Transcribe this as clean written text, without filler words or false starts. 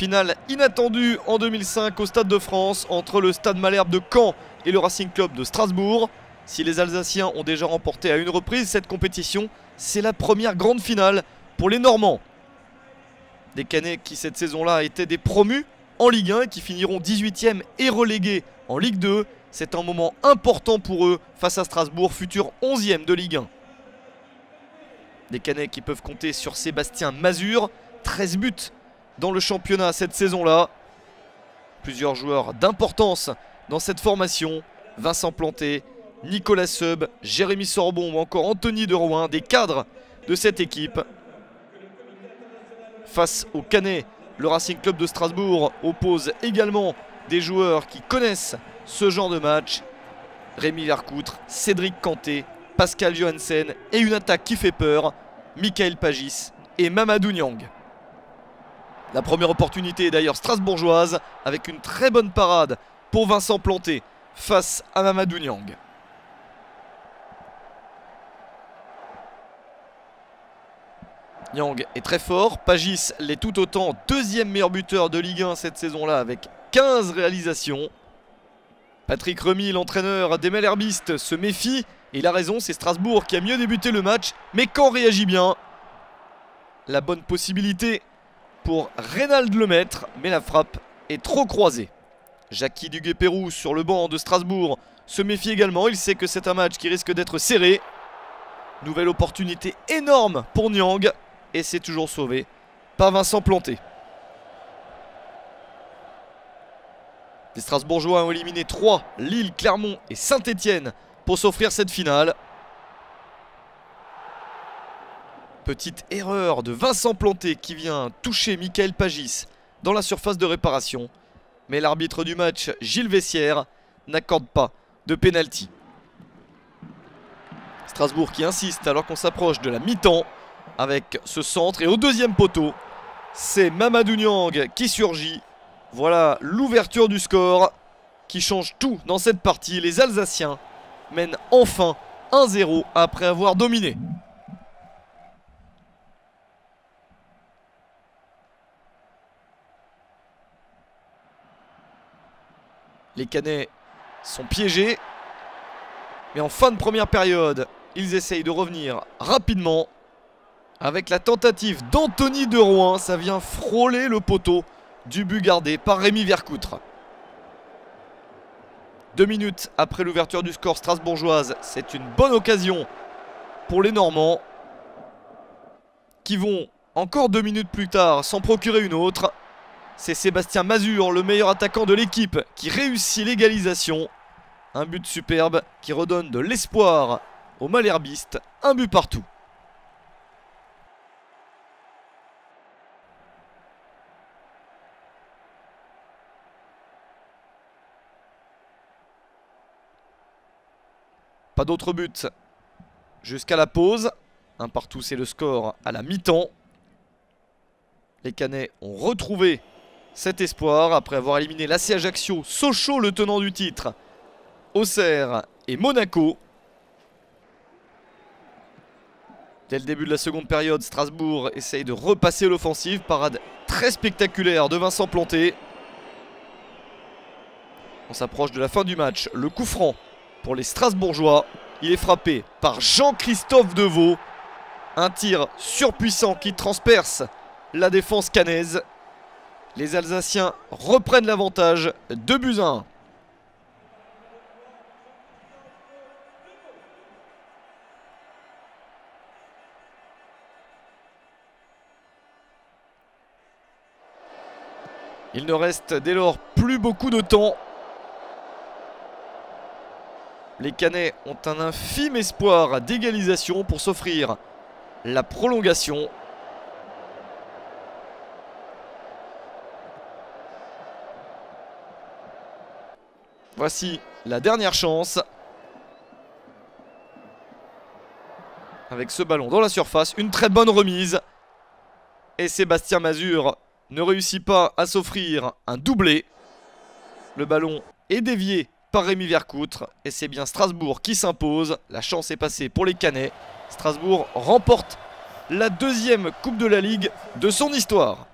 Finale inattendue en 2005 au Stade de France entre le Stade Malherbe de Caen et le Racing Club de Strasbourg. Si les Alsaciens ont déjà remporté à une reprise cette compétition, c'est la première grande finale pour les Normands. Des Canets qui cette saison-là étaient des promus en Ligue 1 et qui finiront 18e et relégués en Ligue 2. C'est un moment important pour eux face à Strasbourg, futur 11e de Ligue 1. Des Canets qui peuvent compter sur Sébastien Mazur, 13 buts dans le championnat cette saison-là. Plusieurs joueurs d'importance dans cette formation. Vincent Planté, Nicolas Seub, Jérémy Sorbon ou encore Anthony de Rouen, des cadres de cette équipe. Face aux Canets, le Racing Club de Strasbourg oppose également des joueurs qui connaissent ce genre de match. Rémi Vercoutre, Cédric Kanté, Pascal Johansen et une attaque qui fait peur, Michael Pagis et Mamadou Niang. La première opportunité est d'ailleurs strasbourgeoise avec une très bonne parade pour Vincent Planté face à Mamadou Niang. Niang est très fort, Pagis l'est tout autant, deuxième meilleur buteur de Ligue 1 cette saison-là avec 15 réalisations. Patrick Remy, l'entraîneur des Malherbistes, se méfie et il a raison, c'est Strasbourg qui a mieux débuté le match, mais Caen réagit bien. La bonne possibilité pour Reynald Lemaître, mais la frappe est trop croisée. Jackie Duguay-Pérou sur le banc de Strasbourg se méfie également, il sait que c'est un match qui risque d'être serré. Nouvelle opportunité énorme pour Niang. Et c'est toujours sauvé par Vincent Planté. Les Strasbourgeois ont éliminé 3, Lille, Clermont et Saint-Etienne pour s'offrir cette finale. Petite erreur de Vincent Planté qui vient toucher Michael Pagis dans la surface de réparation. Mais l'arbitre du match, Gilles Vessière, n'accorde pas de pénalty. Strasbourg qui insiste alors qu'on s'approche de la mi-temps. Avec ce centre et au deuxième poteau, c'est Mamadou Niang qui surgit. Voilà l'ouverture du score qui change tout dans cette partie. Les Alsaciens mènent enfin 1-0 après avoir dominé. Les Canets sont piégés. Mais en fin de première période, ils essayent de revenir rapidement. Avec la tentative d'Anthony de Rouen, ça vient frôler le poteau du but gardé par Rémi Vercoutre. 2 minutes après l'ouverture du score strasbourgeoise, c'est une bonne occasion pour les Normands qui vont encore 2 minutes plus tard s'en procurer une autre. C'est Sébastien Mazur, le meilleur attaquant de l'équipe, qui réussit l'égalisation. Un but superbe qui redonne de l'espoir aux Malherbistes, un but partout. Pas d'autre but jusqu'à la pause. Un partout, c'est le score à la mi-temps. Les Canets ont retrouvé cet espoir après avoir éliminé l'AC Ajaccio, Sochaux, le tenant du titre, Auxerre et Monaco. Dès le début de la seconde période, Strasbourg essaye de repasser l'offensive. Parade très spectaculaire de Vincent Planté. On s'approche de la fin du match. Le coup franc pour les Strasbourgeois, il est frappé par Jean-Christophe Deveau. Un tir surpuissant qui transperce la défense cannaise. Les Alsaciens reprennent l'avantage, 2-1. Il ne reste dès lors plus beaucoup de temps. Les Canets ont un infime espoir d'égalisation pour s'offrir la prolongation. Voici la dernière chance. Avec ce ballon dans la surface, une très bonne remise. Et Sébastien Mazur ne réussit pas à s'offrir un doublé. Le ballon est dévié par Rémi Vercoutre et c'est bien Strasbourg qui s'impose. La chance est passée pour les Canets. Strasbourg remporte la deuxième Coupe de la Ligue de son histoire.